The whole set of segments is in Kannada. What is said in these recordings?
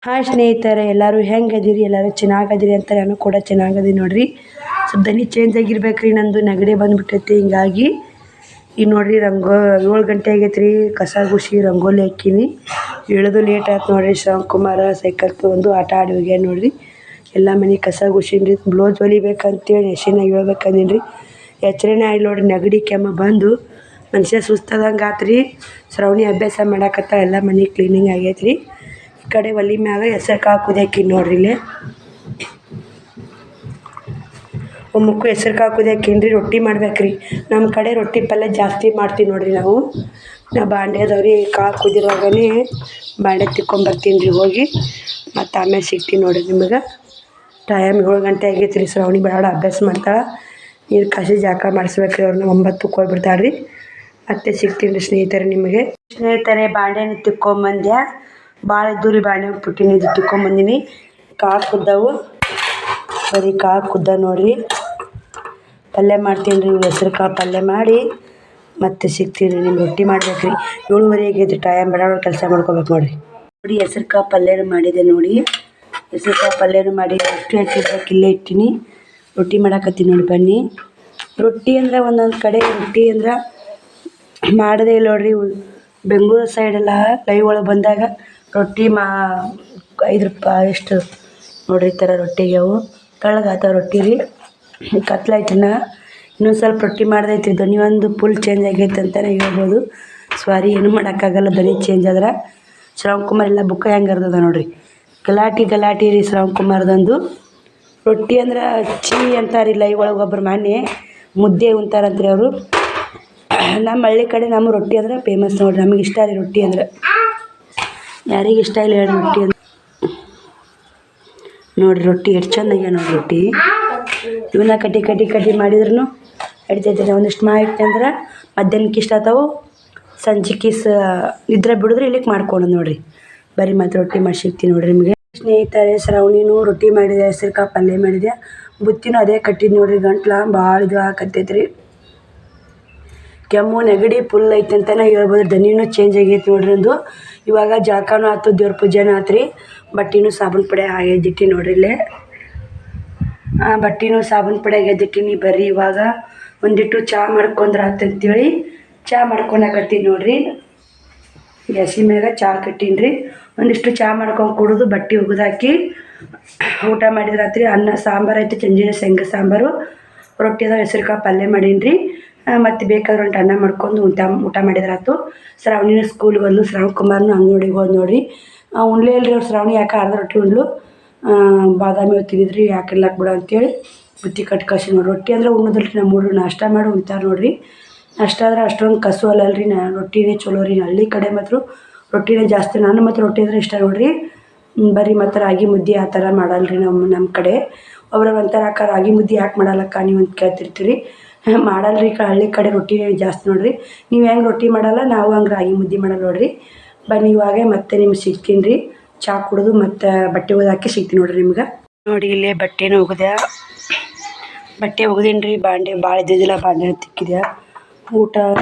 ಹಾಯ್ ಸ್ನೇಹಿತರೆ, ಎಲ್ಲರೂ ಹೆಂಗದಿರಿ? ಎಲ್ಲರೂ ಚೆನ್ನಾಗದಿರಿ ಅಂತ ನಾನು ಕೂಡ ಚೆನ್ನಾಗದಿ ನೋಡ್ರಿ. ಸ್ವಲ್ಪ ದನಿ ಚೇಂಜ್ ಆಗಿರ್ಬೇಕ್ರಿ, ನಂದು ನೆಗಡಿ ಬಂದುಬಿಟ್ಟೈತಿ. ಹಿಂಗಾಗಿ ಈಗ ನೋಡ್ರಿ 7 ಗಂಟೆ ಆಗೈತ್ರಿ. ಕಸ ಗುಡಿಸಿ ರಂಗೋಲಿ ಹಾಕೀನಿ. ಇಳಿದು ಲೇಟ್ ಆಯ್ತು ನೋಡ್ರಿ. ಶ್ರವಣಕುಮಾರ ಸೈಕಲ್ ತೊಗೊಂಡು ಆಟ ಆಡಿ ಹೋಗ್ಯಾನ ನೋಡ್ರಿ. ಎಲ್ಲ ಮನೆ ಕಸ ಗುಡ್ಸೀನಿ. ಬ್ಲೌಸ್ ಹೊಲಿಬೇಕಂತೇಳಿ ನೆಶಿನಾಗ ಹೇಳ್ಬೇಕಂದೀನಿ ರೀ. ಎಚ್ಚರಿನೇ ಆಗಿ ನೋಡ್ರಿ, ನೆಗಡಿ ಕೆಮ್ಮು ಬಂದು ಮನುಷ್ಯ ಸುಸ್ತಾದಂಗೆ ಆತ್ರಿ. ಶ್ರವಣಿ ಅಭ್ಯಾಸ ಮಾಡಾಕತ್ತ. ಎಲ್ಲ ಮನೆ ಕ್ಲೀನಿಂಗ್ ಆಗೈತ್ರಿ. ಈ ಕಡೆ ಒಲಿ ಮ್ಯಾಗ ಹೆಸರು ಕಾಳು ಕುದಿಯಾಕಿ ನೋಡ್ರಿ. ಇಲ್ಲೇ ಒಮ್ಮಕ್ಕೂ ಹೆಸರು ಕಾಳು ಕುದಿಯಾಕಿನ್ರಿ. ರೊಟ್ಟಿ ಮಾಡ್ಬೇಕ್ರಿ. ನಮ್ಮ ಕಡೆ ರೊಟ್ಟಿ ಪಲ್ಯ ಜಾಸ್ತಿ ಮಾಡ್ತೀವಿ ನೋಡ್ರಿ. ನಾ ಬಾಂಡೆ ಅದಾವ್ರಿ. ಕಾಳು ಕುದಿರುವಾಗನೇ ಬಾಂಡೆ ತಿಕ್ಕೊಂಬರ್ತೀನಿ ರೀ ಹೋಗಿ. ಮತ್ತು ಆಮೇಲೆ ಸಿಗ್ತೀನಿ ನೋಡ್ರಿ ನಿಮಗೆ. ಟೈಮ್ 7 ಗಂಟೆ ಆಗೈತೆ ರೀ. ಶ್ರವಣಿ ಬೇಡ ಅಭ್ಯಾಸ ಮಾಡ್ತಾಳೆ. ನೀರು ಕಾಸಿ ಜಾಕ ಮಾಡಿಸ್ಬೇಕ್ರಿ. ಅವ್ರನ್ನ 9ಕ್ಕೆ ಹೋಗ್ಬಿಡ್ತಾಳೆ ರೀ. ಮತ್ತೆ ಸಿಗ್ತೀನಿ ರೀ ಸ್ನೇಹಿತರೆ ನಿಮಗೆ. ಸ್ನೇಹಿತರೆ, ಬಾಂಡೆನ ತಿಕ್ಕೊಂಬಂದ್ಯಾ. ಭಾಳ ಇದ್ದು ರೀ ಬಾಂಡೆ ಪುಟ್ಟಿನ ಇದು ತಿಕ್ಕೊಂಬಂದಿನಿ. ಕಾಳು ಕುದ್ದವು, ಬರೀ ಕಾಳು ಕುದ್ದ ನೋಡ್ರಿ. ಪಲ್ಯ ಮಾಡ್ತೀನಿ ರೀ. ಹೆಸ್ರು ಕಾಳು ಪಲ್ಯ ಮಾಡಿ ಮತ್ತೆ ಸಿಗ್ತೀನಿ ರೀ. ನಿಮ್ಗೆ ರೊಟ್ಟಿ ಮಾಡ್ಬೇಕ್ರಿ. 7:30 ಆಗೈತಿ. ಟೈಮ್ ಬೇಡ ಕೆಲಸ ಮಾಡ್ಕೋಬೇಕು ನೋಡ್ರಿ. ನೋಡಿ, ಹೆಸ್ರು ಕಾಳು ಪಲ್ಯನೂ ಮಾಡಿದೆ ನೋಡಿ. ಹೆಸ್ರು ಕಾಳು ಪಲ್ಯನೂ ಮಾಡಿ ರೊಟ್ಟಿ ಹಾಕಿದ್ದಕ್ಕೆ ಇಲ್ಲೇ ಇಟ್ಟಿನಿ. ರೊಟ್ಟಿ ಮಾಡಾಕತ್ತೀನಿ ನೋಡಿ. ಬನ್ನಿ. ರೊಟ್ಟಿ ಅಂದ್ರೆ ಒಂದೊಂದು ಕಡೆ ರೊಟ್ಟಿ ಅಂದ್ರೆ ಮಾಡೋದೇ ಇಲ್ಲ ನೋಡ್ರಿ. ಬೆಂಗಳೂರು ಸೈಡೆಲ್ಲ ಲೈವ್ ಒಳಗೆ ಬಂದಾಗ ರೊಟ್ಟಿ 5 ರೂಪಾಯಿ ಎಷ್ಟು ನೋಡ್ರಿ. ಈ ಥರ ರೊಟ್ಟಿಗೆ ಅವು ತೆಳ್ಳಗಾತ ರೊಟ್ಟಿ ರೀ. ಕತ್ಲಾಯ್ತಿನ ಇನ್ನೊಂದು ಸ್ವಲ್ಪ ರೊಟ್ಟಿ ಮಾಡ್ದೈತ್ರಿ. ಧ್ವನಿ ಒಂದು ಫುಲ್ ಚೇಂಜ್ ಆಗೈತೆ ಅಂತಲೇ ಹೇಳ್ಬೋದು. ಸಾರಿ, ಏನು ಮಾಡೋಕ್ಕಾಗಲ್ಲ. ಧ್ವನಿ ಚೇಂಜ್ ಆದ್ರೆ ಶ್ರವಣಕುಮಾರ್ ಎಲ್ಲ ಬುಕ್ಕ ಹೆಂಗೆ ಅರ್ದದ ನೋಡ್ರಿ. ಗಲಾಟೆ ರೀ ಶ್ರವಣಕುಮಾರ್ದಂದು. ರೊಟ್ಟಿ ಅಂದ್ರೆ ಚೀ ಅಂತಾರೆ ಲೈವ್ ಒಳಗೆ. ಒಬ್ಬರು ಮೊನ್ನೆ ಮುದ್ದೆ ಉಂತಾರಂತ್ರಿ ಅವರು. ನಮ್ಮ ಹಳ್ಳಿ ಕಡೆ ನಮ್ಮ ರೊಟ್ಟಿ ಅಂದ್ರೆ ಫೇಮಸ್ ನೋಡ್ರಿ. ನಮಗೆ ಇಷ್ಟ ರೀ ರೊಟ್ಟಿ ಅಂದ್ರೆ. ಯಾರಿಗೆ ಇಷ್ಟ ಇಲ್ಲ ಹೇಳಿ ರೊಟ್ಟಿ ಅಂದ್ರೆ. ನೋಡಿರಿ ರೊಟ್ಟಿ ಎಷ್ಟು ಚೆನ್ನಾಗ್ಯ ನೋಡ್ರಿ. ರೊಟ್ಟಿ ಇವನ್ನ ಕಡ್ಡಿ ಮಾಡಿದ್ರು ಹಿಡಿತೈತಿ. ಒಂದಿಷ್ಟು ಮಾಡಿಟ್ಟೆ ಅಂದ್ರೆ ಮಧ್ಯಾಹ್ನಕ್ಕೆ ಇಷ್ಟ ಆತಾವು. ಸಂಜೆಗೆ ನಿದ್ರೆ ಬಿಡಿದ್ರೆ ಇಲ್ಲಿಗೆ ಮಾಡ್ಕೊಂಡು ನೋಡ್ರಿ. ಬರೀ ಮತ್ತೆ ರೊಟ್ಟಿ ಮಾಡಿ ಸಿಗ್ತೀನಿ ನೋಡ್ರಿ ನಿಮಗೆ. ಸ್ನೇಹಿತರೆ, ಶ್ರವಣಿನೂ ರೊಟ್ಟಿ ಮಾಡಿದೆ, ಹೆಸ್ರು ಕಾಳು ಪಲ್ಯ ಮಾಡಿದೆ. ಬುತ್ತಿನೂ ಅದೇ ಕಟ್ಟಿದ್ದು ನೋಡ್ರಿ. ಗಂಟ್ಲ ಭಾಳ ಇದು ಹಾಕತ್ತೈತೆ ರೀ. ಕೆಮ್ಮು ನೆಗಡಿ ಫುಲ್ ಐತೆ ಅಂತಲೇ ಹೇಳ್ಬೋದು. ದನಿನೂ ಚೇಂಜ್ ಆಗೈತೆ ನೋಡ್ರಿ ಒಂದು. ಇವಾಗ ಜಳಕಾನು ಆಯ್ತು, ದೇವ್ರ ಪೂಜೆನೂ ಆಯ್ತು ರೀ. ಬಟ್ಟೆನೂ ಸಾಬೂನು ಪುಡಿ ಎದ್ದಿಟ್ಟು ನೋಡ್ರಿ. ಇಲ್ಲೇ ಬಟ್ಟೆನೂ ಸಾಬೂನು ಪುಡಿಯಾಗ ಎದ್ದಿಟ್ಟಿನಿ. ಬರ್ರಿ ಇವಾಗ ಒಂದಿಟ್ಟು ಚಹಾ ಮಾಡ್ಕೊಂಡ್ರೆ ಆತಂತೇಳಿ ಚಹಾ ಮಾಡ್ಕೊಳಕತ್ತೀನಿ ನೋಡ್ರಿ. ಗ್ಯಾಸಿ ಮ್ಯಾಗ ಚಹಾ ಕಟ್ಟೀನಿ ರೀ. ಒಂದಿಷ್ಟು ಚಹಾ ಮಾಡ್ಕೊಂಡು ಕುಡಿದು ಬಟ್ಟೆ ಒಗ್ದಾಕಿ ಊಟ ಮಾಡಿದ್ರಾತ್ರಿ. ಅನ್ನ ಸಾಂಬಾರು ಐತೆ, ಚಂಜಿನ ಶೇಂಗಾ ಸಾಂಬಾರು. ರೊಟ್ಟಿ ಅದ, ಹೆಸ್ರು ಕಾಳು ಪಲ್ಯ ಮಾಡೀನಿ ರೀ. ಮತ್ತು ಬೇಕಾದ್ರೆ ಒಂದು ಅನ್ನ ಮಾಡ್ಕೊಂಡು ಊಟ ಮಾಡಿದ್ರಾತು. ಶ್ರಾವಣಿನ ಸ್ಕೂಲ್ಗೆ ಬಂದು ಶ್ರವಣಕುಮಾರ್ನು ಅಂಗನವಾಡಿಗೆ ಹೋದ್ ನೋಡ್ರಿ. ಉಣ್ಲೇ ಇಲ್ರಿ ಅವ್ರು. ಶ್ರಾವಣಿ ಯಾಕೆ ಅರ್ಧ ರೊಟ್ಟಿ ಉಂಡ್ಲು. ಬಾದಾಮಿ ತಿಂದಿದ್ರಿ, ಯಾಕೆ ಇರ್ಲಾಕ್ ಬಿಡ ಅಂತೇಳಿ ಬುತ್ತಿ ಕಟ್ಟಿ ಕಳ್ಸಿ ನೋಡ್ರಿ. ರೊಟ್ಟಿ ಅಂದ್ರೆ ಉಣ್ಣೋದಿಲ್ರಿ. ನಮ್ಮ ಹುಡುಗ್ರು ನಾಷ್ಟ ಮಾಡಿ ಉಣ್ತಾರೆ ನೋಡ್ರಿ. ನಾಷ್ಟ ಆದ್ರೆ ಅಷ್ಟೊಂದು ಕಸು ಅಲ್ಲಲ್ರಿ. ರೊಟ್ಟಿನೇ ಚಲೋ ರೀ. ಹಳ್ಳಿ ಕಡೆ ಮಾತ್ರ ರೊಟ್ಟಿನೇ ಜಾಸ್ತಿ. ನಾನು ಮತ್ತು ರೊಟ್ಟಿ ಅಂದ್ರೆ ಇಷ್ಟ ನೋಡ್ರಿ. ಬರೀ ಮತ್ತು ರಾಗಿ ಮುದ್ದೆ ಆ ಥರ ಮಾಡಲ್ರಿ ನಮ್ಮ ಕಡೆ. ಒಬ್ರು ಒಂಥರ ರಾಗಿ ಮುದ್ದೆ ಯಾಕೆ ಮಾಡಲ್ಲಕ್ಕ ನೀವು ಅಂತ ಕೇಳ್ತಿರ್ತೀರಿ. ಮಾಡಲ್ರಿ. ಹಳ್ಳಿ ಕಡೆ ರೊಟ್ಟಿನೇ ಜಾಸ್ತಿ ನೋಡ್ರಿ. ನೀವು ಹೆಂಗೆ ರೊಟ್ಟಿ ಮಾಡಲ್ಲ, ನಾವು ಹಂಗೆ ರಾಗಿ ಮುದ್ದೆ ಮಾಡಲ್ಲ ನೋಡ್ರಿ. ಬನ್ನಿ ಇವಾಗ ಮತ್ತೆ ನಿಮ್ಗೆ ಸಿಗ್ತೀನಿ ರೀ. ಚಹಾ ಕುಡಿದು ಮತ್ತು ಬಟ್ಟೆ ಒಗ್ದಾಕಿ ಸಿಗ್ತೀನಿ ನೋಡ್ರಿ ನಿಮ್ಗೆ. ನೋಡಿ, ಇಲ್ಲೇ ಬಟ್ಟೆನೂ ಒಗ್ದೀನಿ ರೀ. ಬಾಂಡೆ ಭಾಳ ಇದ್ದಿದ್ದಿಲ್ಲ, ಬಾಂಡೆ ತಿಕ್ಕಿದೆ. ಊಟ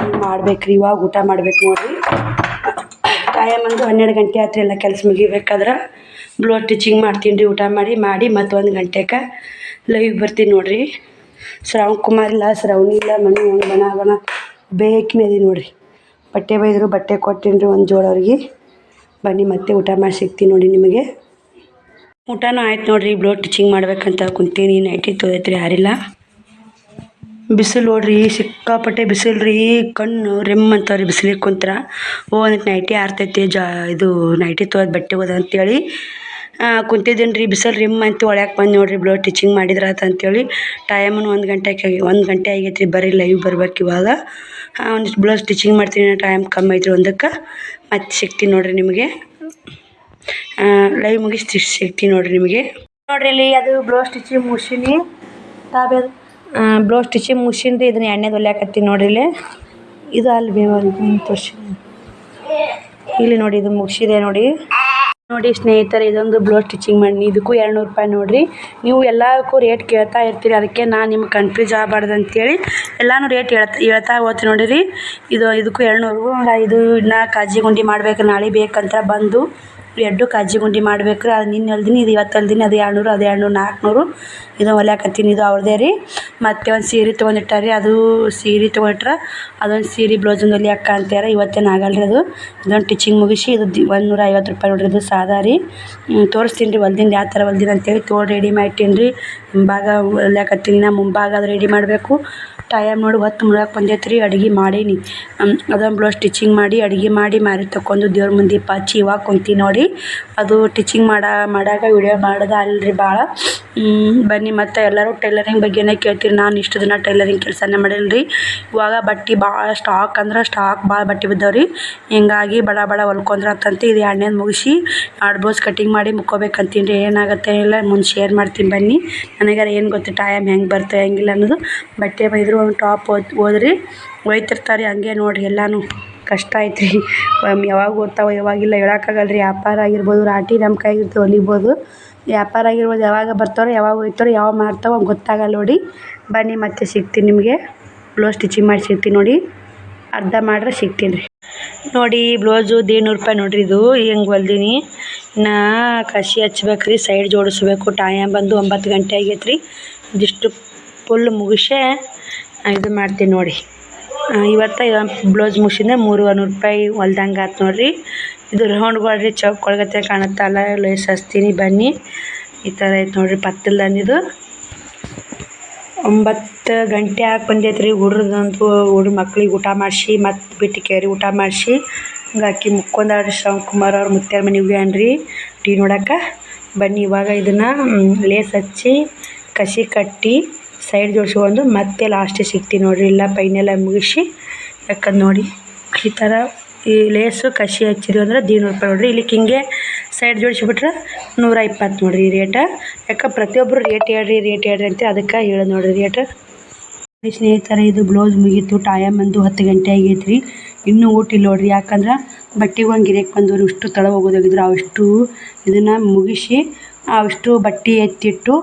ಮಾಡ್ಬೇಕ್ರಿ. ಇವಾಗ ಊಟ ಮಾಡ್ಬೇಕು ನೋಡ್ರಿ. ಟೈಮ್ ಒಂದು 12 ಗಂಟೆ ಆಯ್ತು. ಎಲ್ಲ ಕೆಲಸ ಮುಗಿಬೇಕಾದ್ರೆ ಬ್ಲೌಸ್ ಸ್ಟಿಚಿಂಗ್ ಮಾಡ್ತೀನಿ ರೀ. ಊಟ ಮಾಡಿ ಮತ್ತು 1 ಗಂಟೆಗೆ ಲೈವ್ ಬರ್ತೀನಿ ನೋಡ್ರಿ. ಶ್ರವಣಕುಮಾರ್ ಇಲ್ಲ, ಶ್ರವಣಿ ಇಲ್ಲ. ಮನೆ ಹೆಂಗೆ ಬಣ ಬೇಕಿನೇ ಅದಿ ನೋಡ್ರಿ. ಬಟ್ಟೆ ಬೈದರು, ಬಟ್ಟೆ ಕೊಟ್ಟೀನಿ ರೀ ಒಂದು ಜೋಡಿ ಅವ್ರಿಗೆ. ಬನ್ನಿ ಮತ್ತೆ ಊಟ ಮಾಡಿ ಸಿಗ್ತೀನಿ ನೋಡಿ ನಿಮಗೆ. ಊಟನೂ ಆಯ್ತು ನೋಡ್ರಿ. ಬ್ಲೌಸ್ ಸ್ಟಿಚಿಂಗ್ ಮಾಡ್ಬೇಕಂತ ಕುಂತೀನಿ. ನೈಟಿ ತೊದೈತ್ರಿ, ಯಾರಿಲ್ಲ. ಬಿಸಿಲು ನೋಡ್ರಿ, ಸಿಕ್ಕಾಪಟ್ಟೆ ಬಿಸಿಲು ರೀ. ಕಣ್ಣು ರೆಮ್ ಅಂತವ್ರಿ ಬಿಸಿಲಿಗೆ ಕುಂತ್ರ. ಒಂದು ನೈಟಿ ಆರ್ತೈತಿ. ಇದು ನೈಟಿ ತೊಳೆದು ಬಟ್ಟೆ ಹೋದ ಅಂತೇಳಿ ಕುಂತಿದ್ದೀನಿ ರೀ. ಬಿಸಿಲು ರಿಮ್ ಅಂತ ಒಳಗೆ ಬಂದು ನೋಡ್ರಿ. ಬ್ಲೌಸ್ ಸ್ಟಿಚಿಂಗ್ ಮಾಡಿದ್ರಾತ ಅಂತೇಳಿ. ಟೈಮನ್ನು 1 ಗಂಟೆ ಆಗೈತೆ ರೀ. ಬರೀ ಲೈವ್ ಬರ್ಬೇಕು ಇವಾಗ. ಒಂದಿಷ್ಟು ಬ್ಲೌಸ್ ಸ್ಟಿಚಿಂಗ್ ಮಾಡ್ತೀನಿ. ಟೈಮ್ ಕಮ್ಮಿ ಐತ್ರಿ. 1ಕ್ಕೆ ಮತ್ತೆ ಸಿಗ್ತೀನಿ ನೋಡ್ರಿ ನಿಮಗೆ. ಲೈವ್ ಮುಗಿಸಿ ಸಿಗ್ತೀನಿ ನೋಡ್ರಿ ನಿಮಗೆ. ನೋಡ್ರಿ ಇಲ್ಲಿ ಅದು ಬ್ಲೌಸ್ ಸ್ಟಿಚಿಂಗ್ ಮುಗಿಸೀನಿ. ಬ್ಲೌಸ್ ಸ್ಟಿಚಿಂಗ್ ಮುಗಿಸೀನಿ ರೀ. ಇದನ್ನ ಎಣ್ಣೆದು ಹೊಲಿಯಾಕತ್ತೀನಿ ನೋಡ್ರಿ. ಇಲ್ಲಿ ಇದು ಅಲ್ಲಿ ತೋರಿಸಿ ಇಲ್ಲಿ ನೋಡಿ. ಇದು ಮುಗಿಸಿದೆ ನೋಡಿ. ಸ್ನೇಹಿತರೆ, ಇದೊಂದು ಬ್ಲೌಸ್ ಸ್ಟಿಚಿಂಗ್ ಮಾಡಿ ಇದಕ್ಕೂ 200 ರೂಪಾಯಿ ನೋಡ್ರಿ. ನೀವು ಎಲ್ಲದಕ್ಕೂ ರೇಟ್ ಕೇಳ್ತಾ ಇರ್ತೀರಿ. ಅದಕ್ಕೆ ನಾನು ನಿಮ್ಗೆ ಕನ್ಫ್ಯೂಸ್ ಆಗಬಾರ್ದು ಅಂತೇಳಿ ಎಲ್ಲನೂ ರೇಟ್ ಹೇಳ್ತಾ ಹೋಗ್ತೀನಿ ನೋಡಿರಿ. ಇದಕ್ಕೂ 200. ಇದು ಇನ್ನೂ ಕಾಜಿ ಗುಂಡಿ ಮಾಡ್ಬೇಕು. ನಾಳೆ ಬೇಕಂತ ಬಂದು ಎರಡು ಕಾಜಿ ಗುಂಡಿ ಮಾಡ್ಬೇಕು ರೀ. ಅದು ನಿನ್ನೆ ಹೊಲ್ದಿನಿ, ಇದು ಇವತ್ತು ಹೊಲ್ದಿನಿ. ಅದು 200, ಅದು 200, 400 ಇದು ಹೊಲ್ಯಾಕತ್ತೀನಿ. ಇದು ಅವ್ರದ್ದೇ ರೀ. ಮತ್ತು ಒಂದು ಸೀರೆ ತೊಗೊಂಡಿಟ್ಟಾರೆ ರೀ. ಅದು ಸೀರೆ ತೊಗೊಂಡಿಟ್ರೆ ಅದೊಂದು ಸೀರೆ ಬ್ಲೌಸನ್ನು ಹೊಲಿಯಾಕ ಅಂತಾರೆ. ಇವತ್ತೇನು ಆಗಲ್ಲ ರೀ. ಅದು ಇದೊಂದು ಟಿಚಿಂಗ್ ಮುಗಿಸಿ ಇದು 150 ರೂಪಾಯಿ ನೋಡಿರಿ. ಇದು ಸಾದಾ ರೀ. ತೋರಿಸ್ತೀನಿ ರೀ ಹೊಲ್ದಿಂದ ಯಾವ ಥರ ಹೊಲ್ದಿನಿ ಅಂತೇಳಿ. ರೆಡಿ ಮಾಡಿಟ್ಟೀನಿ ರೀ. ಹಿಂಭಾಗ ಹೊಲ್ಯಾಕತ್ತೀನಿ. ನಾ ಮುಂಭಾಗ ಅದು ರೆಡಿ ಮಾಡಬೇಕು. ಟೈಮ್ ನೋಡಿ ಹೊತ್ತು ಮುಳಕ್ಕೆ ಬಂದೈತೆ ರೀ. ಅಡುಗೆ ಮಾಡೀನಿ. ಅದೊಂದು ಬ್ಲೌಸ್ ಸ್ಟಿಚಿಂಗ್ ಮಾಡಿ ಅಡುಗೆ ಮಾಡಿ ಮಾರಿ ತಗೊಂಡು ದೇವ್ರ ಮುಂದೆ ಪಾಚಿ ಇವಾಗ ಕುಂತೀನಿ ನೋಡಿ. ಅದು ಸ್ಟಿಚಿಂಗ್ ಮಾಡಾಗ ವಿಡಿಯೋ ಮಾಡೋದು ಅಲ್ರಿ ಭಾಳ. ಬನ್ನಿ ಮತ್ತು ಎಲ್ಲರೂ ಟೈಲರಿಂಗ್ ಬಗ್ಗೆನೇ ಕೇಳ್ತೀರಿ. ನಾನು ಇಷ್ಟು ದಿನ ಟೈಲರಿಂಗ್ ಕೆಲಸನೇ ಮಾಡಿಲ್ಲ ರೀ. ಇವಾಗ ಬಟ್ಟೆ ಭಾಳ ಸ್ಟಾಕ್ ಭಾಳ ಬಟ್ಟೆ ಬಿದ್ದಾವೆ ರೀ. ಹಿಂಗಾಗಿ ಬಡ ಹೊಲ್ಕೊಂಡ್ರೆ ಅಂತಂತ ಇದು 2ನೇದು ಮುಗಿಸಿ 2 ಬ್ಲೌಸ್ ಕಟಿಂಗ್ ಮಾಡಿ ಮುಕ್ಕೋಬೇಕಂತೀನಿ ರೀ. ಏನಾಗುತ್ತೆ ಇಲ್ಲ ಮುಂದೆ ಶೇರ್ ಮಾಡ್ತೀನಿ ಬನ್ನಿ. ನನಗಾರ ಏನು ಗೊತ್ತು ಟೈಮ್ ಹೆಂಗೆ ಬರ್ತದೆ ಹೆಂಗಿಲ್ಲ ಅನ್ನೋದು. ಬಟ್ಟೆ ಬೈದ್ರು ಒಂದು ಟಾಪ್ ಹೋದ್ರಿ ಒಯ್ತಿರ್ತಾರೆ ಹಂಗೆ ನೋಡಿರಿ. ಎಲ್ಲನೂ ಕಷ್ಟ ಐತ್ರಿ. ಯಾವಾಗ ಓದ್ತಾವೆ ಯಾವಾಗಿಲ್ಲ ಹೇಳೋಕ್ಕಾಗಲ್ಲ ರೀ. ವ್ಯಾಪಾರ ಆಗಿರ್ಬೋದು, ರಾಟಿ ನಮ್ಮ ಕೈಗಿರ್ತವೆ ಹೊಲಿಬೋದು. ವ್ಯಾಪಾರ ಆಗಿರ್ಬೋದು, ಯಾವಾಗ ಬರ್ತಾರೋ ಯಾವಾಗ ಹೋಯ್ತಾರೋ ಯಾವಾಗ ಮಾಡ್ತಾವೋ ಗೊತ್ತಾಗಲ್ಲ ನೋಡಿ. ಬನ್ನಿ ಮತ್ತೆ ಸಿಗ್ತೀನಿ ನಿಮಗೆ. ಬ್ಲೌಸ್ ಸ್ಟಿಚಿಂಗ್ ಮಾಡಿ ಸಿಗ್ತೀನಿ ನೋಡಿ. ಅರ್ಧ ಮಾಡ್ರೆ ಸಿಗ್ತೀನಿ ರೀ ನೋಡಿ. ಬ್ಲೌಸು 150 ರೂಪಾಯಿ ನೋಡಿರಿ. ಇದು ಹೆಂಗೆ ಹೊಲ್ದೀನಿ. ಇನ್ನು ಕಸಿ ಹಚ್ಬೇಕು ರೀ. ಸೈಡ್ ಜೋಡಿಸ್ಬೇಕು. ಟೈಮ್ ಬಂದು 9 ಗಂಟೆ ಆಗೈತೆ ರೀ. ಇದಿಷ್ಟು ಫುಲ್ ಮುಗಿಸೇ ಇದು ಮಾಡ್ತೀನಿ ನೋಡಿ. ಇವತ್ತು ಬ್ಲೌಸ್ ಮುಗಿಸಿದ್ರೆ 300 ರೂಪಾಯಿ ಹೊಲ್ದಂಗೆ ಆಯ್ತು ನೋಡಿರಿ. ಇದು ರೌಂಡ್ಗಳ್ರಿ ಚೌಕ್ ಒಳಗತ್ತೆ ಕಾಣುತ್ತಲ್ಲ ಲೇಸ್ ಹಚ್ತೀನಿ ಬನ್ನಿ. ಈ ಥರ ಐತೆ ನೋಡಿರಿ ಪತ್ತಲ್ದಂದಿದು. 9 ಗಂಟೆ ಆಗಿ ಬಂದೈತೆ ರೀ. ಹುಡ್ರ ಮಕ್ಳಿಗೆ ಊಟ ಮಾಡಿಸಿ ಮತ್ತು ಬಿಟ್ಟು ಕೇರಿ ಊಟ ಮಾಡಿಸಿ ಹಂಗಾಕಿ ಮುಕ್ಕೊಂಡಾಡ್ರಿ. ಶ್ರವಣಕುಮಾರ್ ಅವ್ರು ಮುತ್ಯಾರ ಮನೆಗೆ ಹೋಗ್ಯಾನ್ರಿ ಟೀ ನೋಡೋಕೆ. ಬನ್ನಿ ಇವಾಗ ಇದನ್ನು ಲೇಸ್ ಹಚ್ಚಿ ಕಸಿ ಕಟ್ಟಿ ಸೈಡ್ ಜೋಡಿಸ್ಕೊಂಡು ಮತ್ತೆ ಲಾಸ್ಟಿಗೆ ಸಿಗ್ತೀನಿ ನೋಡಿರಿ. ಇಲ್ಲ ಪೈನೆಲ್ಲ ಮುಗಿಸಿ ಯಾಕಂದು ನೋಡಿ ಈ ಥರ ಈ ಲೇಸು ಕಸಿ ಹಚ್ಚಿದ್ವಿ ಅಂದ್ರೆ 150 ರೂಪಾಯಿ ನೋಡಿರಿ. ಇಲ್ಲಿಕ್ಕೆ ಹಿಂಗೆ ಸೈಡ್ ಜೋಡಿಸಿಬಿಟ್ರೆ 120 ನೋಡಿರಿ ರೇಟ. ಯಾಕೆ ಪ್ರತಿಯೊಬ್ಬರು ರೇಟ್ ಹೇಳ್ರಿ ಅಂತ ಅದಕ್ಕೆ ಹೇಳೋದು ನೋಡಿರಿ ರೇಟ್. ಸ್ನೇಹಿತರೆ ಇದು ಬ್ಲೌಸ್ ಮುಗೀತು. ಟೈಮ್ ಬಂದು 10 ಗಂಟೆ ಆಗೈತೆ ರೀ. ಇನ್ನೂ ಊಟ ಇಲ್ಲ ನೋಡಿರಿ. ಯಾಕಂದ್ರೆ ಬಟ್ಟೆಗೆ ಒಂದು ಗಿರೇಕ್ ಬಂದವರು ಇಷ್ಟು ತಳ ಹೋಗೋದಾಗಿದ್ರು ಅಷ್ಟು ಇದನ್ನು ಮುಗಿಸಿ ಅಷ್ಟು ಬಟ್ಟೆ ಎತ್ತಿಟ್ಟು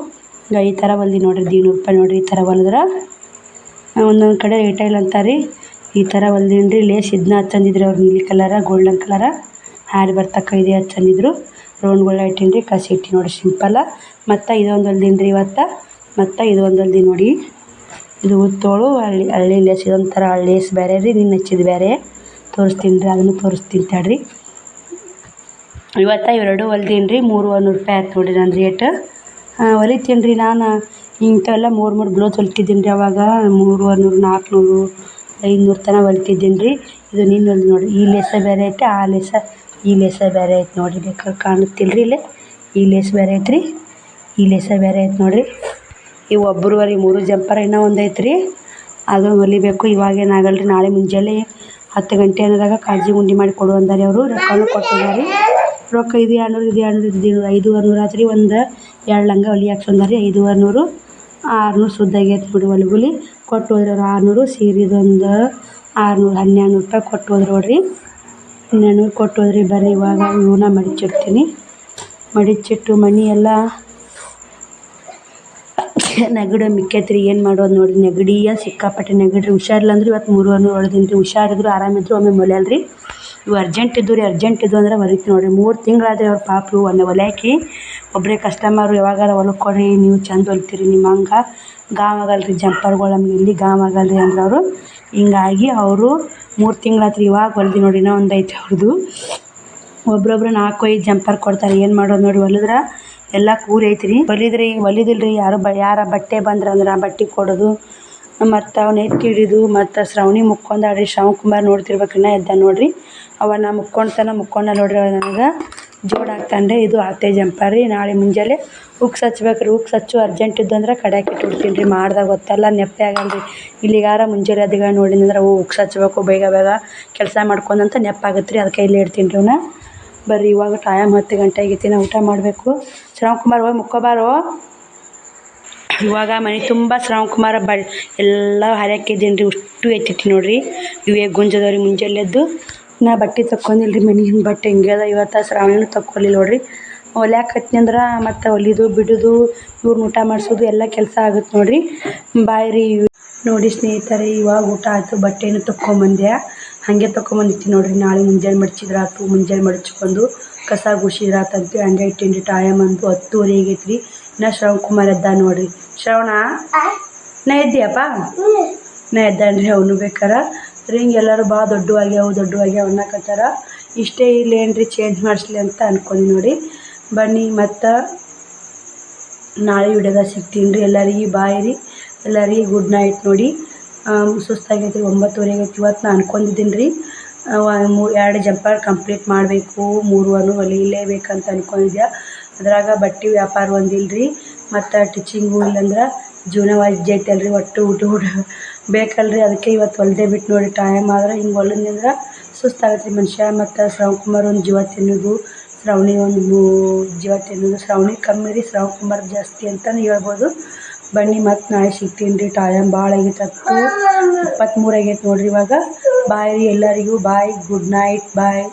ಈ ಥರ ಹೊಲ್ದಿ ನೋಡಿರಿ. 150 ರೂಪಾಯಿ ನೋಡಿರಿ. ಈ ಥರ ಹೊಲಿದ್ರೆ ಒಂದೊಂದು ಕಡೆ ರೇಟ ಇಲ್ಲ ಅಂತಾರೆ. ಈ ಥರ ಹೊಲ್ದೀನಿ ರೀ. ಲೇಸ್ ಇದನ್ನ ಹಚ್ಚಂದಿದ್ರು ಅವ್ರು ನೀಲಿ ಕಲರ ಗೋಲ್ಡನ್ ಕಲರ ಹಾರಿ ಬರ್ತಕ್ಕ ಇದೆ ಹಚ್ಚಂದಿದ್ರು. ರೌಂಡ್ಗಳ ಇಟ್ಟೀನಿ ರೀ. ಕಸಿ ಇಟ್ಟು ನೋಡಿ ಸಿಂಪಲ್ಲ. ಮತ್ತು ಇದೊಂದು ಹೊಲ್ದೀನಿ ರೀ ಇವತ್ತು. ಮತ್ತು ಇದೊಂದು ಹೊಲ್ದಿ ನೋಡಿ. ಇದು ಉತ್ತೋಳು ಹಳ್ಳಿ ಲೇಸ್. ಇದೊಂಥರ ಲೇಸ್ ಬೇರೆ ರೀ. ನಿನ್ನ ಹಚ್ಚಿದ ಬೇರೆ ತೋರಿಸ್ತೀನಿ ರೀ. ಅದನ್ನು ತೋರಿಸ್ತೀನಿ ತಡ್ರಿ. ಇವತ್ತು ಇವೆರಡು ಹೊಲ್ದೀನಿ ರೀ. 300 ರೂಪಾಯಿ ಆಯ್ತು ನೋಡಿರಿ ನನ್ನ ರೇಟ್. ಹೊಲಿತೀನಿ ರೀ ನಾನು ಇಂಥವೆಲ್ಲ 3 ಬ್ಲೌಸ್ ಹೊಲ್ತಿದ್ದೀನಿ ರೀ. ಅವಾಗ 300, 400, 500 ತನಕ ಹೊಲ್ತಿದ್ದೀನಿ ರೀ. ಇದು ನಿನ್ನ ಹೊಲ್ದು ನೋಡಿ. ಈ ಲೇಸ ಬೇರೆ ಐತೆ, ಆ ಲೇಸ ಈ ಲೇಸ ಬೇರೆ ಐತೆ ನೋಡಿರಿ. ಬೇಕಾದ್ರೆ ಕಾಣುತ್ತಿಲ್ಲ ರೀ ಇಲ್ಲೇ. ಈ ಲೇಸ್ ಬೇರೆ ಐತೆ ರೀ, ಈ ಲೇಸ ಬೇರೆ ಐತೆ ನೋಡಿರಿ. ಇವು ಒಬ್ಬರುವರೆ 3 ಜಂಪರ್ ಇನ್ನೂ ಒಂದು ಐತೆ ರೀ. ಅದು ಹೊಲಿಬೇಕು. ಇವಾಗೇನಾಗಲ್ಲ ರೀ. ನಾಳೆ ಮುಂಜಾನೆ 10 ಗಂಟೆ ಅನ್ನೋದಾಗ ಕಾಜಿ ಗುಂಡಿ ಮಾಡಿ ಕೊಡು ಅಂದಾರೆ ಅವರು. ರೊಕ್ಕನೂ ಕೊಟ್ಟಿದ್ದಾರೆ. ರೊಕ್ಕ ಇದು 200, ಇದು 500 ಆಯ್ತು ರೀ. ಒಂದು 2 ಲಂಗ ಹೊಲಿ ಹಾಕ್ಸಂದಾರೆ. 500, 600 ಸುದ್ದಾಗೈತೆ ನೋಡಿ. ಹೊಲಿಗುಲಿ ಕೊಟ್ಟು ಹೋದ್ರೆ ಅವ್ರು 600. ಸೀರೆದೊಂದು 600, 1200 ರೂಪಾಯಿ ಕೊಟ್ಟು ಹೋದ್ರು ನೋಡಿರಿ. 1200 ಕೊಟ್ಟು ಹೋದ್ರಿ. ಬರ್ರಿ ಇವಾಗ ಇವನ್ನ ಮಡಿಚಿಡ್ತೀನಿ. ಮಡಿಚಿಟ್ಟು ಮಣಿ ಎಲ್ಲ ನೆಗಡಿ ಮಿಕ್ಕೈತೆ ರೀ. ಏನು ಮಾಡೋದು ನೋಡಿರಿ. ನೆಗಡಿಯ ಸಿಕ್ಕಾಪಟ್ಟೆ ನೆಗಡಿ. ಹುಷಾರಿಲ್ಲ ಅಂದ್ರೆ ಇವತ್ತು 300 ಹೊಡೆದೀನಿ ರೀ. ಹುಷಾರಿದ್ರು ಆರಾಮಿದ್ರು ಒಮ್ಮೆ ಹೊಲಿಯಲ್ಲ ರೀ. ಇವು ಅರ್ಜೆಂಟ್ ಇದ್ದು ಅಂದ್ರೆ ಹೊಲಿತೀನಿ ನೋಡಿರಿ. 3 ತಿಂಗಳಾದ್ರೆ ಅವ್ರ ಪಾಪು ಒಮ್ಮೆ ಹೊಲಿಯಾಕಿ ಒಬ್ಬರೇ ಕಸ್ಟಮರು ಯಾವಾಗಾರ ಹೊಲಕ್ಕೆ ಕೊಡ್ರಿ ನೀವು ಚಂದ ಹೊಲ್ತೀರಿ ನಿಮ್ಮ ಹಂಗೆ ಗಾಮ್ ಆಗಲ್ಲ ರೀ. ಜಂಪರ್ಗಳು ನಮ್ಗೆ ಇಲ್ಲಿ ಗಾಮ್ ಆಗಲ್ಲ ರೀ ಅಂದ್ರೆ ಅವರು. ಹಿಂಗಾಗಿ ಅವರು 3 ತಿಂಗಳಾತ್ರಿ. ಇವಾಗ ಹೊಲ್ದಿ ನೋಡಿ. ಇನ್ನೂ ಒಂದು ಐತೆ ಅವ್ರದ್ದು. ಒಬ್ರೊಬ್ರು 4-5 ಜಂಪರ್ ಕೊಡ್ತಾರೆ. ಏನು ಮಾಡೋದು ನೋಡಿ. ಹೊಲಿದ್ರೆ ಎಲ್ಲ ಕೂಲಿ ಐತ್ರಿ. ಹೊಲಿದಿಲ್ಲ ರೀ. ಯಾರ ಬಟ್ಟೆ ಬಂದ್ರೆ ಬಟ್ಟೆ ಕೊಡೋದು ಮತ್ತು ಅವ್ನ ಎತ್ತಿ ಹಿಡಿದು ಮತ್ತು ಶ್ರಾವಣಿ ಮುಕ್ಕೊಂಡಾಡ್ರಿ. ಶ್ರವಣಕುಮಾರ್ ನೋಡ್ತಿರ್ಬೇಕು ಇನ್ನೂ ಎದ್ದ ನೋಡಿರಿ. ಅವನ್ನ ಮುಕ್ಕೊಂಡ ನೋಡ್ರಿ. ನನಗೆ ಜೋಡು ಹಾಕ್ತಾನೆ. ಇದು ಆತೆ ಜಂಪರ್ ರೀ. ನಾಳೆ ಮುಂಜಾನೆ ಉಕ್ಸ್ ಹಚ್ಬೇಕು ರೀ. ಉಕ್ಸ್ ಹಚ್ಚು ಅರ್ಜೆಂಟ್ ಇದ್ದು ಅಂದ್ರೆ ಕಡ್ಯಾಕ್ ಇಟ್ಬಿಡ್ತೀನಿ ರೀ. ಮಾಡ್ದಾಗ ಗೊತ್ತಲ್ಲ ನೆಪ್ಪೆ ಆಗಲ್ಲ ರೀ. ಇಲ್ಲಿಗಾರ ಮುಂಜಾನೆ ಅದಿಗ ನೋಡಿದ್ರೆ ಉಕ್ಸ್ ಹಚ್ಬೇಕು ಬೇಗ ಕೆಲಸ ಮಾಡ್ಕೊಂಡಂತ ನೆಪ್ಪಾಗತ್ತೆ ರೀ. ಅದಕ್ಕೆ ಇಲ್ಲಿ ಇಡ್ತೀನಿ ರೀ ಅವನ್ನ. ಬರ್ರಿ ಇವಾಗ ಟೈಮ್ 10 ಗಂಟೆ ಆಗೈತಿ. ನಾವು ಊಟ ಮಾಡಬೇಕು. ಶ್ರವಣಕುಮಾರ್ ಹೋಗಿ ಮುಕ್ಕೋಬಾರೋ. ಇವಾಗ ಮನೆ ತುಂಬ ಶ್ರವಣಕುಮಾರ ಎಲ್ಲ ಹರಿಯಾಕಿದ್ದೀನಿ ರೀ. ಅಷ್ಟು ಎತ್ತಿಟ್ಟು ನೋಡಿರಿ. ಇವೇ ಗುಂಜದವ್ರಿ ಮುಂಜಾನೆ ಎದ್ದು. ನಾ ಬಟ್ಟೆ ತಕ್ಕೊಂಡಿಲ್ಲ ರೀ. ಮನೆ ಬಟ್ಟೆ ಹಿಂಗೆ ಅದ. ಇವತ್ತು ಶ್ರಾವಣಿನೂ ತಕ್ಕೊಲಿಲ್ಲ ನೋಡಿರಿ. ಹೊಲ್ಯಾಕತ್ನಿ ಅಂದ್ರೆ ಮತ್ತು ಹೊಲಿದು ಬಿಡೋದು ಇವ್ರನ್ನ ಊಟ ಮಾಡಿಸೋದು ಎಲ್ಲ ಕೆಲಸ ಆಗುತ್ತೆ ನೋಡಿರಿ. ಬಾಯ್ ರೀ. ನೋಡಿ ಸ್ನೇಹಿತರೆ ಇವಾಗ ಊಟ ಆಯಿತು. ಬಟ್ಟೆನೂ ತಕ್ಕೊಂಬಂದೆ. ಹಾಗೆ ತೊಗೊಂಬಂದಿತ್ತು ನೋಡ್ರಿ. ನಾಳೆ ಮುಂಜಾನೆ ಮಡ್ಚಿದ್ರಾತು, ಮುಂಜಾನೆ ಮಡ್ಚ್ಕೊಂಡು ಕಸ ಗುಡ್ಸಿದ್ರಾತಂತ ಹಂಗೆ ಇಟ್ಟಿನ್ರಿ. ಟೈಮ್ ಅಂದು 10:30 ಆಗೈತ್ರಿ. ಇನ್ನು ಶ್ರವಣ್ ಕುಮಾರ್ ಎದ್ದ ನೋಡ್ರಿ. ಶ್ರವಣ ನಾ ಎದ್ದಿಯಪ್ಪ? ನಾ ಎದ್ದಾನ್ರಿ. ಅವನು ಬೇಕಾರ ರಿಂಗ್ ಎಲ್ಲರೂ ಭಾಳ ದೊಡ್ಡವಾಗ್ಯಾವ ಅನ್ನಕತ್ತಾರ. ಇಷ್ಟೇ ಇಲ್ಲೇನ್ರಿ ಚೇಂಜ್ ಮಾಡಿಸ್ಲಿ ಅಂತ ಅನ್ಕೊಂಡಿ ನೋಡಿ. ಬನ್ನಿ ಮತ್ತು ನಾಳೆ ವಿಡಿಯೋದಾಗ ಸಿಗ್ತೀನಿ ರೀ. ಎಲ್ಲರಿಗೆ ಬಾಯ್ ರೀ. ಎಲ್ಲರಿಗೆ ಗುಡ್ ನೈಟ್ ನೋಡಿ. ಸುಸ್ತಾಗೈತಿ, 9:30 ಆಗೈತಿ. ಇವತ್ತು ನಾನು ಅನ್ಕೊಂಡಿದ್ದೀನಿ ರೀ 2 ಜಂಪರ್ ಕಂಪ್ಲೀಟ್ ಮಾಡಬೇಕು, 3 ಹೊಲಿಲೇಬೇಕಂತ ಅನ್ಕೊಂಡಿದ್ದೆ. ಅದ್ರಾಗ ಬಟ್ಟೆ ವ್ಯಾಪಾರ ಒಂದಿಲ್ರಿ ಮತ್ತು ಟೀಚಿಂಗು ಇಲ್ಲಂದ್ರೆ ಜೀವನ ವಜ್ಜೈತೆ ಅಲ್ರಿ. ಒಟ್ಟು ಊಟ ಬೇಕಲ್ರಿ. ಅದಕ್ಕೆ ಇವತ್ತು ಹೊಲ್ದೇ ಬಿಟ್ಟು ನೋಡಿ. ಟೈಮ್ ಆದ್ರೆ ಹಿಂಗೆ ಹೊಲಿದ್ನಂದ್ರೆ ಸುಸ್ತಾಗತ್ತೆ ಮನುಷ್ಯ. ಮತ್ತು ಶ್ರವಣ್ ಕುಮಾರ್ ಒಂದು ಜೀವ ತಿನ್ನೋದು, ಶ್ರಾವಣಿ ಒಂದು ಜೀವ ತಿನ್ನೋದು. ಶ್ರಾವಣಿ ಕಮ್ಮಿ ರೀ, ಶ್ರವಣ್ ಕುಮಾರ್ ಜಾಸ್ತಿ ಅಂತಲೇ ಹೇಳ್ಬೋದು. ಬನ್ನಿ ಮತ್ತು ನಾಳೆ ಸಿಗ್ತೀನಿ ರೀ. ಟೈಮ್ ಭಾಳ ಆಗೈತೆ, 10:23 ಆಗೈತೆ ನೋಡ್ರಿ ಇವಾಗ. ಬಾಯ್ ರೀ ಎಲ್ಲರಿಗೂ. ಬಾಯ್, ಗುಡ್ ನೈಟ್, ಬಾಯ್.